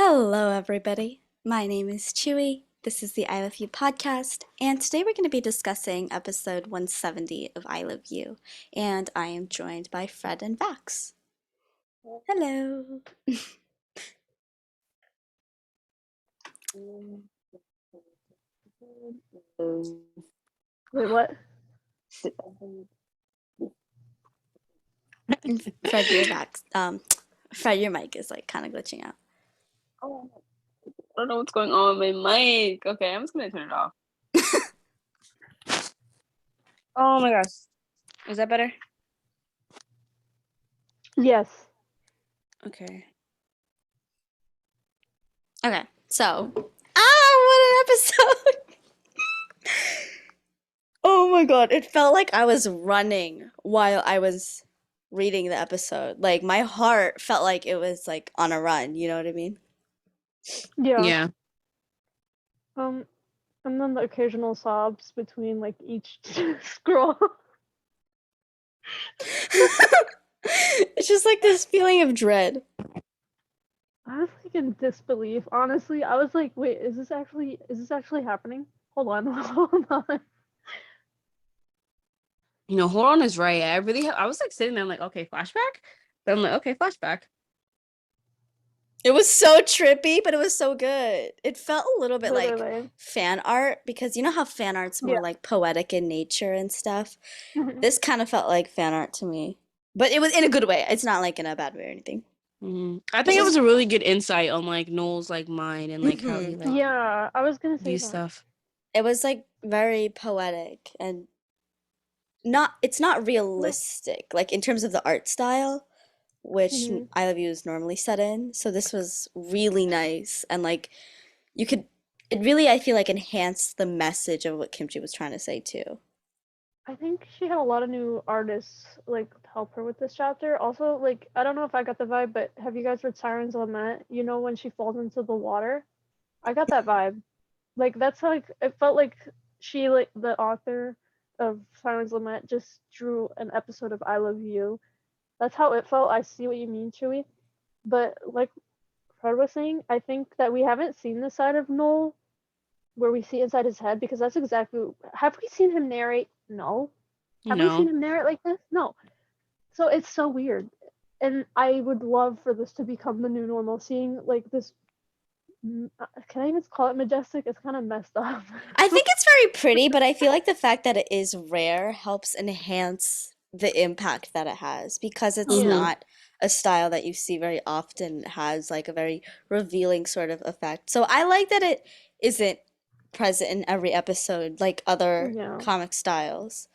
Hello, everybody. My name is Chewy. This is the I Love You podcast, and today we're going to be discussing episode 170 of I Love You. And I am joined by Fred and Vax. Hello. Wait, what? Fred, your Vax. Fred, your mic is like kind of glitching out. Oh, I don't know what's going on with my mic. Okay, I'm just gonna turn it off. Oh my gosh. Is that better? Yes. Okay. Okay, so what an episode! Oh my god, it felt like I was running while I was reading the episode. Like my heart felt like it was like on a run, you know what I mean? Yeah. Yeah. And then the occasional sobs between like each scroll. It's just like this feeling of dread. I was like in disbelief. Honestly, I was like, wait, is this actually happening? Hold on, hold on. Hold on is right. I was like sitting there like, okay, flashback? But I'm like, okay, flashback. It was so trippy, but it was so good. It felt a little bit like Literally. fan art because you know how fan art's more Yeah. like poetic in nature and stuff. This kind of felt like fan art to me. But it was in a good way. It's not like in a bad way or anything. I think it was a really good insight on like Noel's like mind and like how he like Yeah, I was gonna say views that. stuff. It was like very poetic and it's not realistic like in terms of the art style, which I Love You is normally set in. So this was really nice and like it really I feel like enhanced the message of what Kimchi was trying to say too. I think she had a lot of new artists like help her with this chapter. Also, like I don't know if I got the vibe, but have you guys read Siren's Lament? You know when she falls into the water? I got that vibe. Like that's how it felt like she like the author of Siren's Lament just drew an episode of I Love You. That's how it felt. I see what you mean, Chewy. But like Fred was saying, I think that we haven't seen the side of Noel where we see inside his head because that's exactly have we seen him narrate? No. Have we seen him narrate like this? No. So it's so weird. And I would love for this to become the new normal, seeing like this can I even call it majestic? It's kind of messed up. I think it's very pretty, but I feel like the fact that it is rare helps enhance the impact that it has because it's not a style that you see very often. It has like a very revealing sort of effect. So I like that it isn't present in every episode like other Yeah. comic styles,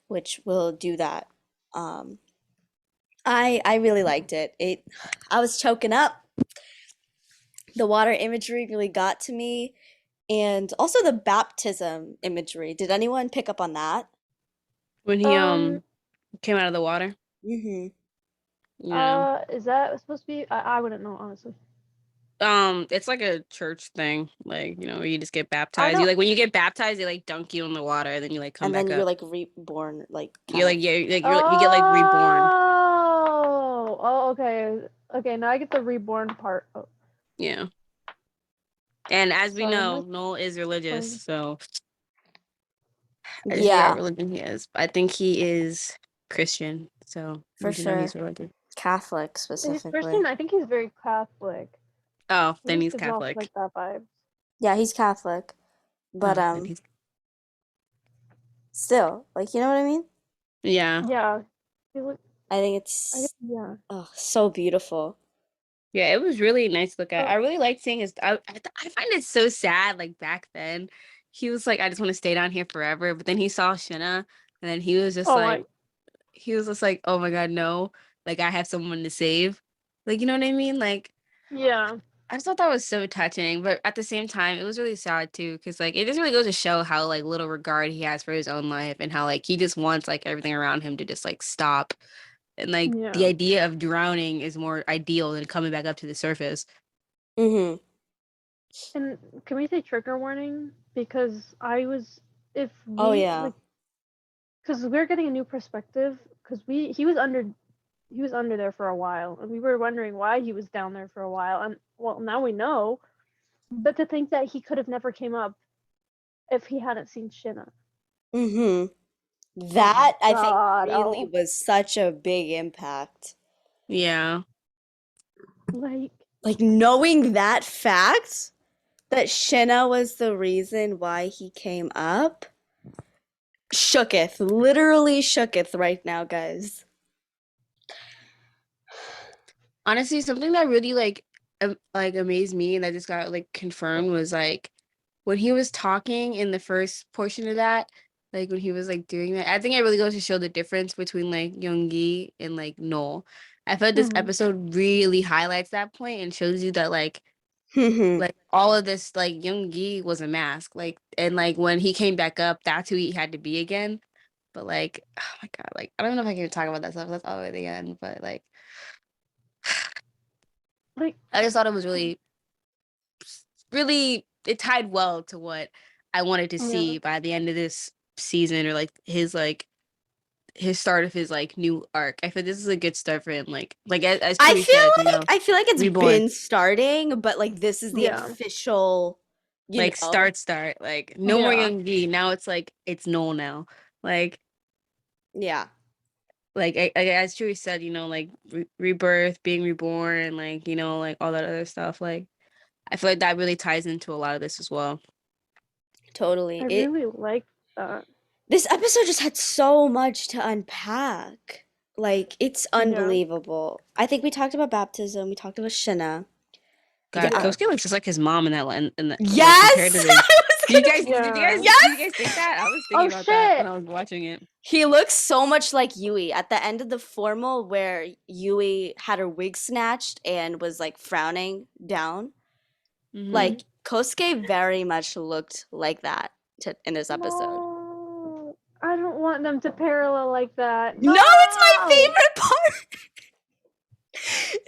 which will do that. Um, I really liked it. I was choking up. The water imagery really got to me. And also the baptism imagery. Did anyone pick up on that? When he came out of the water. Mm-hmm. Yeah. Is that supposed to be? I wouldn't know honestly. It's like a church thing, like where you just get I baptized. You know. like when you get baptized, they like dunk you in the water, and then you like come And then back you're up. like reborn, like You're kind like of. you get like reborn. Oh, okay. Okay, now I get the reborn part. Oh, Yeah. And as we sorry, know, Noel is religious, so I just forgot Yeah, what religion he is. I think he is Christian, so for we should know sure. he's religious. Catholic he's specifically. Christian. I think he's very Catholic. Oh, He then just he's gives off Catholic. like that vibe. Yeah, he's Catholic. But Oh, then he's still, like you know what I mean? yeah. Yeah. He look, I think I it's guess, yeah. so beautiful. Yeah, it was really nice to look at. Oh, I really liked seeing his. I find it so sad. Like back then, he was like, "I just want to stay down here forever." But then he saw Shinna, and then oh he was just like, "Oh my god, no! Like I have someone to save." Like you know what I mean? Like yeah. I just thought that was so touching, but at the same time, it was really sad too, because like it just really goes to show how like little regard he has for his own life, and how like he just wants like everything around him to just like stop. And like the Yeah. idea of drowning is more ideal than coming back up to the surface. Mm-hmm. And can we say trigger warning? Because I was, if Oh we yeah. like, because we're getting a new perspective. Because he was under he was under there for a while, and we were wondering why he was down there for a while. And well, now we know. But to think that he could have never came up if he hadn't seen Shinna. Mm-hmm. Oh my That I think god! really Oh, was such a big impact. Yeah. like Like knowing that fact that Shinna was the reason why he came up, shooketh, literally shooketh right now, guys. Honestly, something that really like amazed me and that just got like confirmed was like when he was talking in the first portion of that, like when he was like doing that. I think it really goes to show the difference between like Yoongi and like Noel. I feel like this mhm. episode really highlights that point and shows you that Mm-hmm. like all of this like Yoongi was a mask. Like and like when he came back up, that's who he had to be again. But like, oh my God, like I don't know if I can talk about that stuff. That's all at the end, but like Like I just thought it was really it tied well to what I wanted to yeah. see by the end of this season or like his start of his like new arc. I feel this is a good start for him. Like as I Chewie feel said, like I feel like it's reborn. been starting, but like this is the Yeah. official, you Like know. start. Like no more Yeah. young D. Now it's like it's Noel now. Like Yeah, as Chewie said, like rebirth, being reborn, like like all that other stuff. Like I feel like that really ties into a lot of this as well. I totally. really like that. This episode just had so much to unpack. Like it's Yeah. unbelievable. I think we talked about baptism, we talked about Shinna. God, Yeah. Yeah. Kosuke looks just like his mom in that in the like compared to Yes! the. I was Do you gonna guys say Yeah. did you yes! guys think that? I was thinking Oh about that when shit! I was watching it. He looks so much like Yui at the end of the formal where Yui had her wig snatched and was like frowning down. Hmm. Like Kosuke very much looked like that in this episode. No, I don't want them to parallel like that. No, it's my No, favorite part.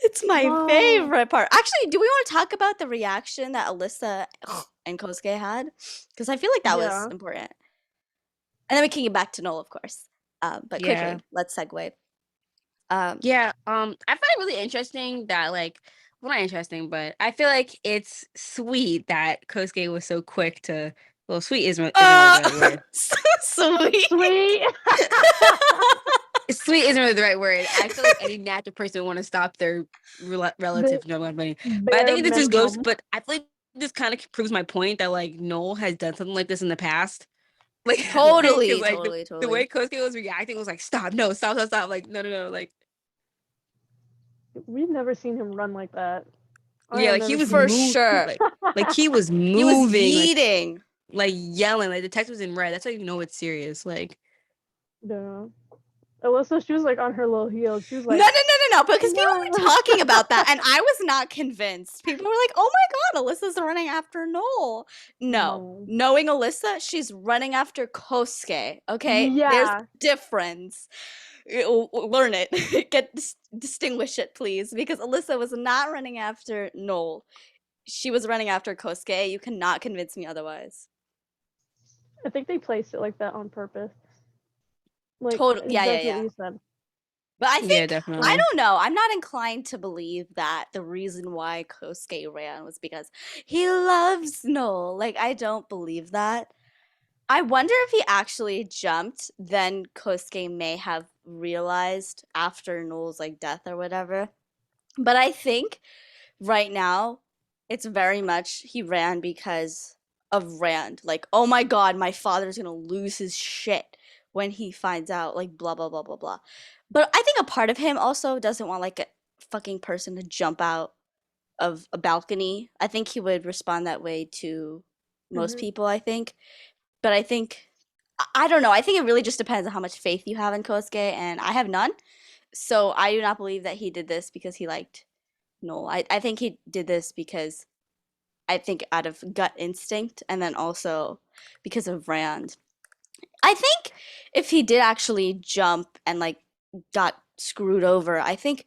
It's my no. favorite part. Actually, do we want to talk about the reaction that Alyssa and Kosuke had? Because I feel like that was Yeah. important. And then we can get back to Noel, of course. But Yeah. quickly, let's segue. Um, Yeah. I find it really interesting that well not interesting, but I feel like it's sweet that Kosuke was so quick to well sweet isn't really the right word. so sweet. Sweet. Sweet isn't really the right word. I feel like any natural person would want to stop their The relative from knowing money. But I bare think this just goes. minimum. But I feel like this kind of proves my point that like Noel has done something like this in the past. Like, because Totally, like totally, the way totally. Kosuke was reacting was like, stop, no, stop. Like, no. Like, We've never seen him run like that. I yeah, have like he never was seen For him. moved, sure. like he was He was moving, yeeting. like yelling, like the text was in red. That's how you know it's serious. Like, Yeah. Alyssa, she was like on her little heels. She was No, like, no, no, no, no. Because people were no. talking about that, and I was not convinced. People were like, "Oh my God, Alyssa's running after Noel." No, No. knowing Alyssa, she's running after Kosuke. Okay, there's Yeah. a difference. Learn it. Distinguish it, please, because Alyssa was not running after Noel. She was running after Kosuke. You cannot convince me otherwise. I think they placed it like that on purpose. Like, Total. Yeah, yeah, exactly what yeah. you said. But I yeah, think I definitely. don't know. I'm not inclined to believe that the reason why Kosuke ran was because he loves Noel. Like I don't believe that. I wonder if he actually jumped, then Kosuke may have realized after Noel's like death or whatever. But I think right now it's very much he ran because of Rand. Like, oh my God, my father's gonna lose his shit when he finds out, like, blah, blah, blah, blah, blah. But I think a part of him also doesn't want, like, a fucking person to jump out of a balcony. I think he would respond that way to most Hmm. people, I think. But I think, I don't know. I think it really just depends on how much faith you have in Kosuke, and I have none. So I do not believe that he did this because he liked Noel. I think he did this because I think out of gut instinct and then also because of Rand. I think if he did actually jump and like got screwed over, I think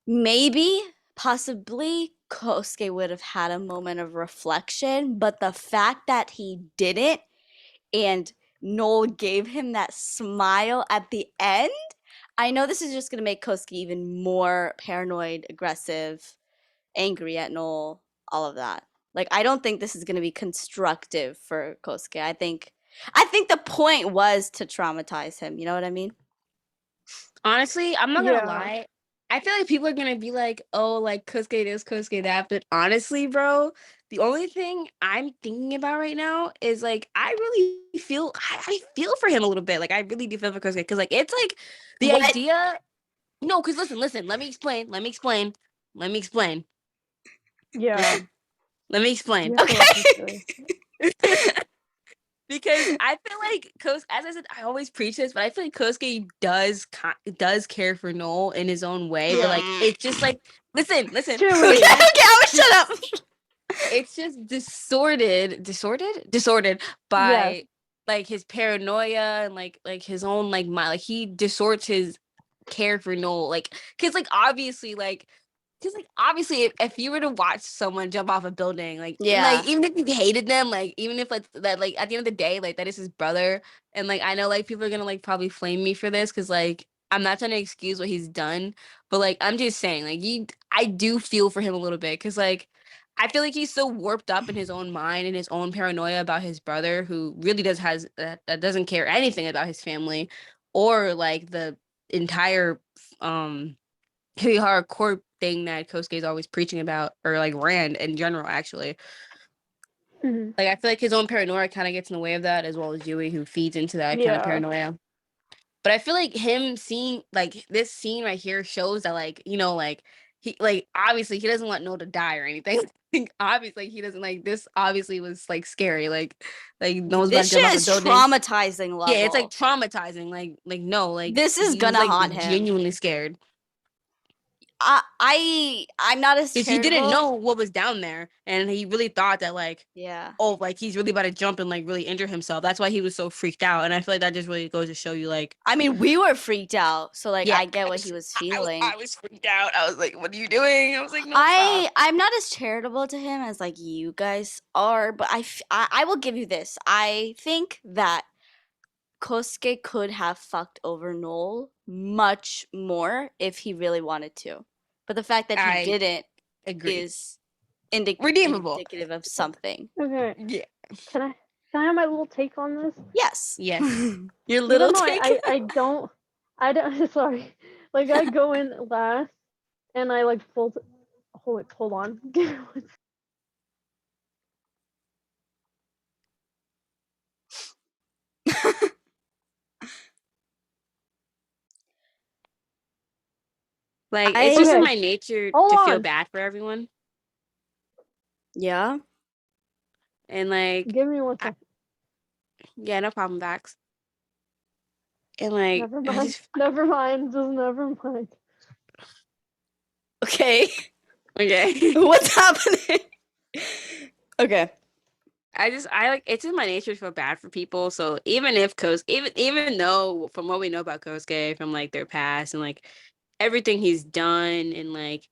maybe possibly Kosuke would have had a moment of reflection, but the fact that he didn't and Noel gave him that smile at the end, I know this is just gonna make Kosuke even more paranoid, aggressive, angry at Noel, all of that. Like, I don't think this is gonna be constructive for Kosuke. I think the point was to traumatize him. You know what I mean? Honestly, I'm not gonna Yeah. lie. I feel like people are gonna be like, "Oh, like Kosuke this, Kosuke that." But honestly, bro, the only thing I'm thinking about right now is like I really feel I feel for him a little bit. Like I really do feel for Kosuke because like it's like the What? idea. No, because listen. Let me explain. Let me explain. Let me explain. Yeah. Let me explain. You have to let me Okay. say. Because I feel like as I said, I always preach this, but I feel like Kosuke does care for Noel in his own way. But like, Yeah. it's just like, listen, Okay, Chewy. okay, I'm gonna shut up. it's just distorted Yes. by like his paranoia and like his own like mind. Like he distorts his care for Noel. Like, because like obviously if you were to watch someone jump off a building, like and like Yeah. even if you hated them, like even if like that like at the end of the day, like that is his brother. And like I know like people are gonna like probably flame me for this because like I'm not trying to excuse what he's done, but like I'm just saying, like I do feel for him a little bit because like I feel like he's so warped up in his own mind and his own paranoia about his brother, who really that doesn't care anything about his family or like the entire pretty hardcore thing that Kosuke is always preaching about, or like Rand in general, actually. Mhm. Like I feel like his own paranoia kind of gets in the way of that, as well as Yui, who feeds into that kind of Yeah. paranoia. But I feel like him seeing like this scene right here shows that like like he like obviously he doesn't want Noah to die or anything. Like, obviously he doesn't like this. Obviously was like scary. Like Noah's about to This jump shit off a is building. traumatizing Yeah, it's like level. traumatizing. Like no, like This is he was gonna like haunt him. genuinely scared. I'm not as Because he didn't charitable. know what was down there, and he really thought that like, Yeah. oh, like he's really about to jump and like really injure himself. That's why he was so freaked out. And I feel like that just really goes to show you like, I mean, we were freaked out, so like yeah, I get what he was feeling. I was freaked out. I was like, what are you doing? I was like, no, stop. I'm not as charitable to him as like you guys are, but I will give you this. I think that Kosuke could have fucked over Noel much more if he really wanted to. But the fact that he I didn't agree. is Redeemable. indicative of something. Okay. Yeah. Can I have my little take on this? Yes. Yes. Your little Even though take. I don't sorry. Like I go in last and I like hold on. Like it's just in I Okay. my nature Hold to feel on. bad for everyone, yeah. and like, Give me one I, second. yeah, no problem, Vax. And like, Never I mind. just Never mind. Just never mind. Okay. okay. What's happening? Okay. I like it's in my nature to feel bad for people. So even if even though from what we know about Kosuke from like their past and like everything he's done and like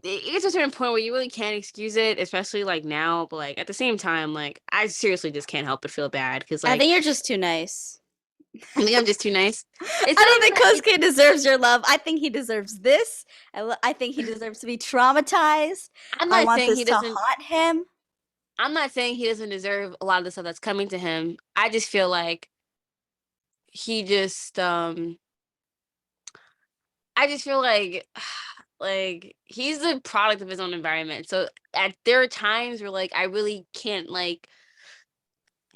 it's a certain point where you really can't excuse it, especially like now. But like at the same time, like I seriously just can't help but feel bad because I like think you're just too nice. I think I'm just too nice. I It's not don't even think that. Kosuke deserves your love. I think he deserves this. I think he deserves to be traumatized. I'm I not want saying this he to doesn't. haunt him. I'm not saying he doesn't deserve a lot of the stuff that's coming to him. I just feel like he just I just feel like he's the product of his own environment. So there are times where like I really can't like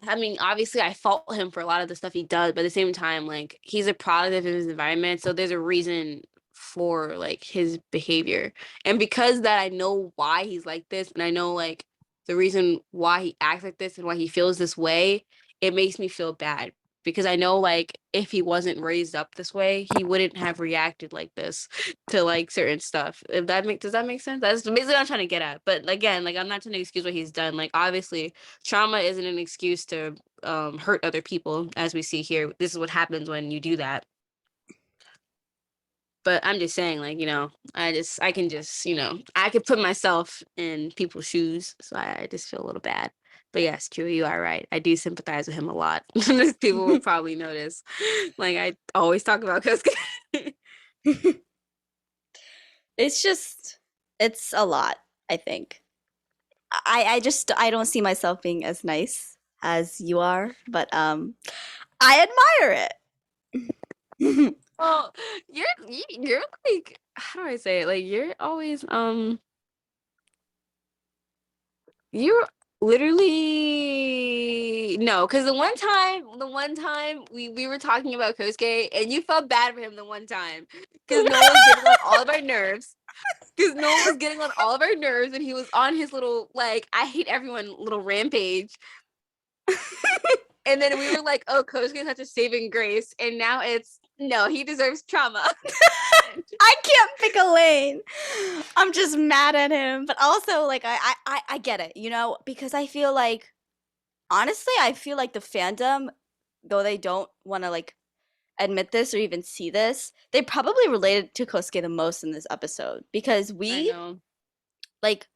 I mean, obviously I fault him for a lot of the stuff he does, but at the same time, like he's a product of his environment. So there's a reason for like his behavior. And because that I know why he's like this and I know like the reason why he acts like this and why he feels this way, it makes me feel bad. Because I know like if he wasn't raised up this way, he wouldn't have reacted like this to like certain stuff. If that does that make sense? That's basically what I'm trying to get at. But again, like I'm not trying to excuse what he's done. Like obviously trauma isn't an excuse to hurt other people, as we see here. This is what happens when you do that. But I'm just saying, like, I can just, I could put myself in people's shoes. So I just feel a little bad. But yes, true, you are right. I do sympathize with him a lot. People will probably notice. Like, I always talk about Kosuke. It's a lot, I think. I don't see myself being as nice as you are, but I admire it. Well, you're like, how do I say it? Like, you're always you're literally no, because the one time we were talking about Kosuke and you felt bad for him the one time because Noah was getting on all of our nerves. Because Noah was getting on all of our nerves and he was on his little like I hate everyone little rampage. And then we were like, oh, Kosuke's such a saving grace, and now it's no, he deserves trauma. I can't pick a lane. I'm just mad at him, but also like I get it, because I feel like honestly, I feel like the fandom, though they don't want to like admit this or even see this, they probably related to Kosuke the most in this episode because I know. like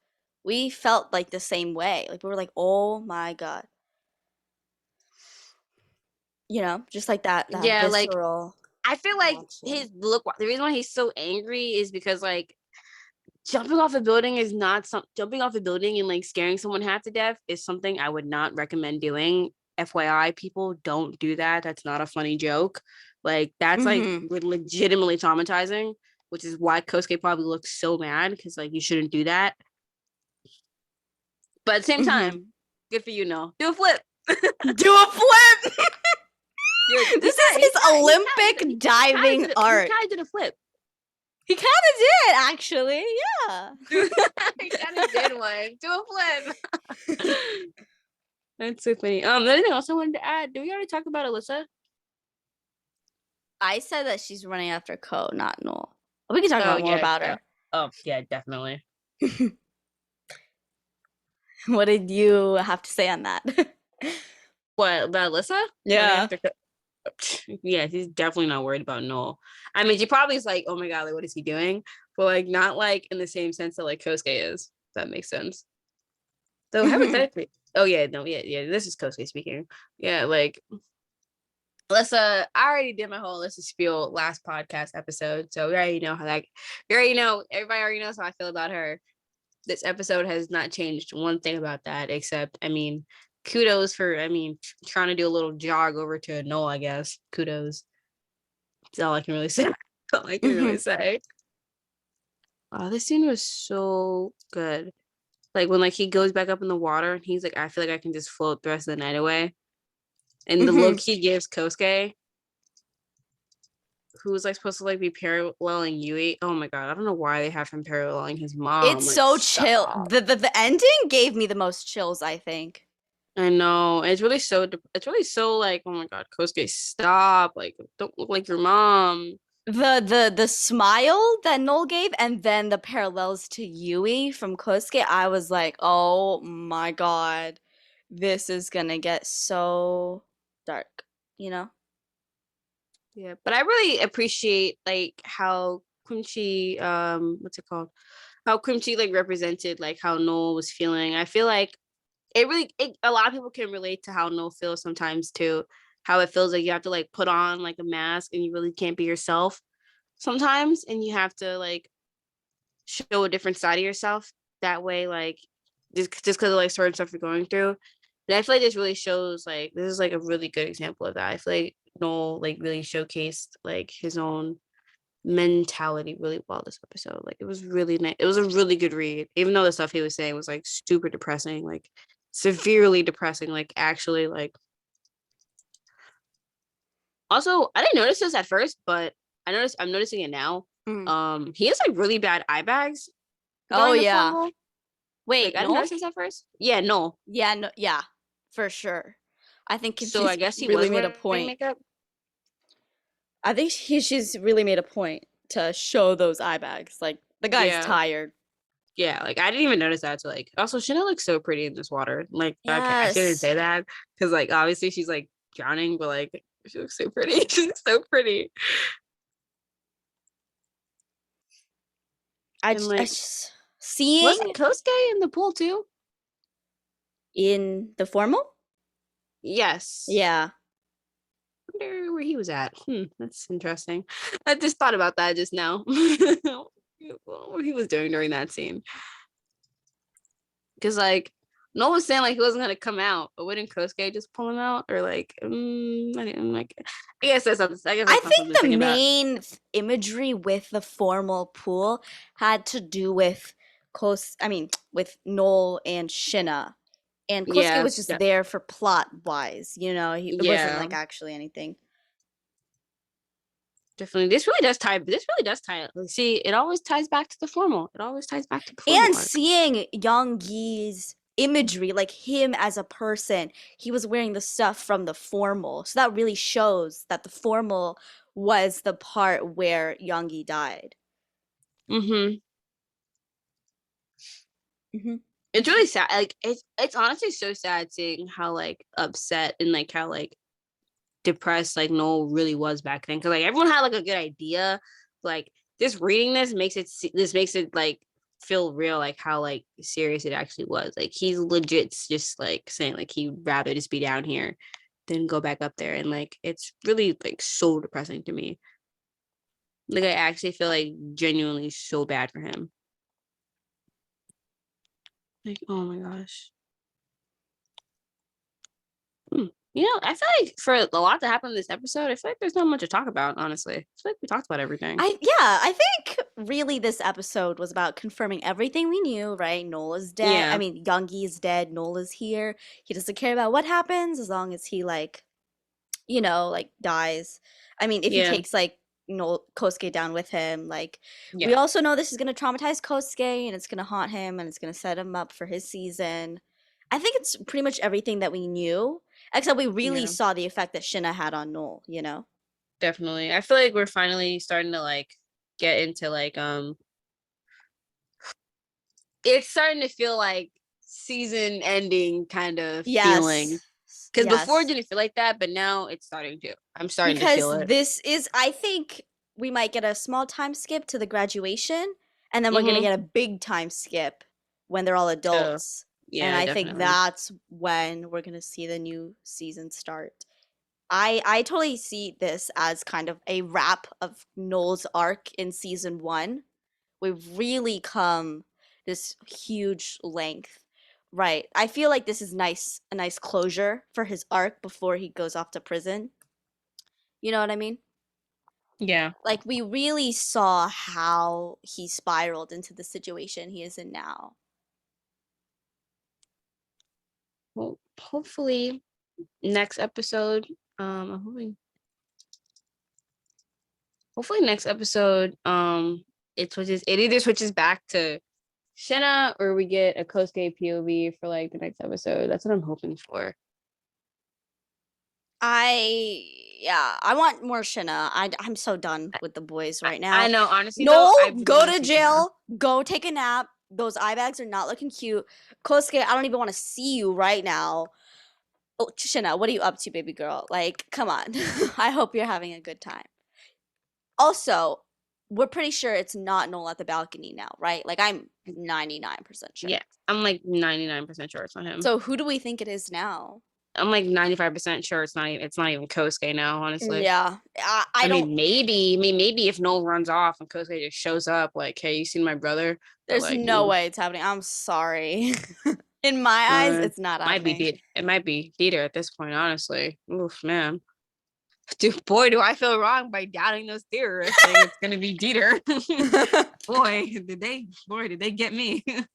we felt like the same way. Like we were like, "Oh my god." Just like that Yeah, like visceral I feel like reaction. his look. The reason why he's so angry is because like jumping off a building is not some jumping off a building and like scaring someone half to death is something I would not recommend doing. FYI, people don't do that. That's not a funny joke. Like that's like Mhm. legitimately traumatizing, which is why Kosuke probably looks so mad because like you shouldn't do that. But at the same Mhm. time, good for you, no. Do a flip. Do a flip. Dude, This is his Olympic diving art. He kind of did a flip. He kind of did, actually. Yeah. He kind of did one. Do a flip. That's so funny. Anything else I wanted to add? Did we already talk about Alyssa? I said that she's running after Ko, not Noel. We can talk Oh about more yeah. about her. Oh yeah, definitely. What did you have to say on that? What about Alyssa? Running Yeah. after yeah, she's definitely not worried about Noel. I mean, she probably is like, oh my god, like what is he doing? But like not like in the same sense that like Kosuke is. If that makes sense. Though hypothetically, oh yeah, no, yeah, this is Kosuke speaking. Yeah, like Alyssa, I already did my whole Alyssa spiel last podcast episode, so we already know everybody already knows how I feel about her. This episode has not changed one thing about that, except I mean, kudos for trying to do a little jog over to Noel, I guess. Kudos. That's all I can really say. That's all I can really say. Oh, this scene was so good. Like when like he goes back up in the water and he's like, I feel like I can just float the rest of the night away. And the look he gives Kosuke, who was like supposed to like be paralleling Yui. Oh my god, I don't know why they have him paralleling his mom. It's Like, so chill. stop. The ending gave me the most chills, I think. I know. It's really so like, oh my god, Kosuke, stop. Like, don't look like your mom. The smile that Noel gave and then the parallels to Yui from Kosuke, I was like, oh my god, this is gonna get so dark, you know? Yeah, but I really appreciate like how Quincy, what's it called? How Quincy like represented like how Noel was feeling. I feel like a lot of people can relate to how Noel feels sometimes too. How it feels like you have to like put on like a mask and you really can't be yourself sometimes, and you have to like show a different side of yourself. That way, like just because of like certain stuff you're going through. And I feel like this really shows like this is like a really good example of that. I feel like Noel like really showcased like his own mentality really well this episode. Like it was really nice. It was a really good read, even though the stuff he was saying was like super depressing, like severely depressing. Like actually, like also I didn't notice this at first, but I'm noticing it now. Mm. He has like really bad eye bags Oh during the yeah. funnel. Like Wait, I didn't Noel? notice this at first. Yeah, no. Yeah, no, yeah, for sure. I think So I she's guess he really was made a wearing point. makeup. I think she's really made a point to show those eye bags. Like the guy's Yeah. tired. Yeah, like I didn't even notice that. So like, also Chanel looks so pretty in this water. Like, okay, I shouldn't Yes. say that because like obviously she's like drowning, but like she looks so pretty. She looks so pretty. And like, Seeing wasn't Kosuke in the pool too? in the formal? Yes. Yeah. I wonder where he was at. That's interesting. I just thought about that just now. What he was doing during that scene. Because like Noel was saying like he wasn't gonna come out, but wouldn't Kosuke just pull him out? Or like, I didn't like. I guess that's something. I guess I that's not think something to the think about. main imagery with the formal pool had to do with with Noel and Shinna. And Kosuke Yeah, was just there for plot wise, it wasn't yeah, like actually anything. definitely. This really does tie. This really does tie. See, it always ties back to the formal. It always ties back to the formal And arc. seeing Young Gi's imagery, like him as a person, he was wearing the stuff from the formal. So that really shows that the formal was the part where Young Gi died. Mm-hmm. Mm-hmm. It's really sad. Like it's honestly so sad seeing how like upset and like how like depressed like Noel really was back then. Because like everyone had like a good idea. Like just reading this makes it like feel real, like how like serious it actually was. Like he's legit just like saying like he'd rather just be down here than go back up there. And like it's really like so depressing to me. Like I actually feel like genuinely so bad for him. Like, oh my gosh. I feel like for a lot to happen in this episode, I feel like there's not much to talk about, honestly. I feel like we talked about everything. I think really this episode was about confirming everything we knew, right? Nola's dead. Yeah. Young Gi is dead. Nola's here. He doesn't care about what happens as long as he dies. If he Yeah. takes Kosuke down with him, we Yeah. also know this is gonna traumatize Kosuke and it's gonna haunt him and it's gonna set him up for his season. I think it's pretty much everything that we knew, except we really Yeah. saw the effect that Shinna had on Noel. Definitely. I feel like we're finally starting to like get into like it's starting to feel like season ending kind of feeling. Yes. Because before it Yes. didn't feel like that, but now it's starting to. I'm starting to feel Because it. I think we might get a small time skip to the graduation, and then we're gonna Mm-hmm. get a big time skip when they're all So adults. And yeah, I think definitely. that's when we're gonna see the new season start. I totally see this as kind of a wrap of Noel's arc in season one. We've really come this huge length. Right. I feel like this is a nice closure for his arc before he goes off to prison. You know what I mean? Yeah. Like we really saw how he spiraled into the situation he is in now. Well, hopefully next episode, I'm hopefully next episode, it either switches back to Shenna or we get a Kosuke POV for like the next episode. That's what I'm hoping for. I want more Shinna. I'm so done with the boys right I now. know, honestly though, I Noel, really go want to to see Shenna. jail. Go take a nap. Those eye bags are not looking cute. Kosuke, I don't even want to see you right now. Oh, Shinna, what are you up to, baby girl? Like, come on. I hope you're having a good time. Also, we're pretty sure it's not Noel at the balcony now, right? Like, I'm 99% sure. Yeah, I'm like 99% sure it's not him. So, who do we think it is now? I'm like 95% sure it's not even Kosuke now, honestly. Yeah. I don't. Maybe if Noel runs off and Kosuke just shows up, like, hey, you seen my brother? But There's like, no way it's happening. I'm sorry. In my eyes, it's not might be happening. it might be Dieter at this point, honestly. Oof, man. Dude, boy, do I feel wrong by doubting those theorists saying it's gonna be Dieter. Did they get me? They're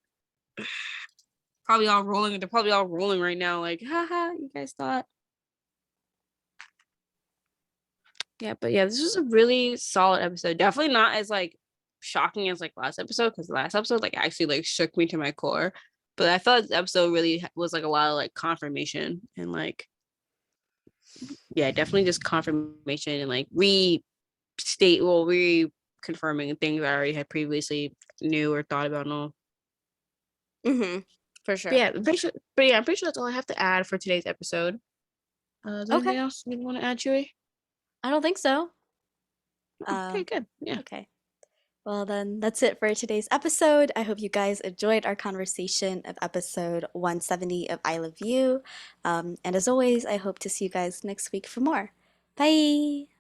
probably all rolling right now, like, haha, you guys thought. Yeah, but yeah, this was a really solid episode. Definitely not as like shocking as like last episode, because the last episode like actually like shook me to my core. But I thought this episode really was like a lot of like confirmation and like yeah, definitely just confirmation and like reconfirming things I already had previously knew or thought about and all. Mm-hmm. For sure. But yeah, I'm pretty sure that's all I have to add for today's episode. Is there anything else you want to add, Chewy? I don't think so. Okay, good. Yeah. Okay. Well, then, that's it for today's episode. I hope you guys enjoyed our conversation of episode 170 of I Love You. And as always, I hope to see you guys next week for more. Bye!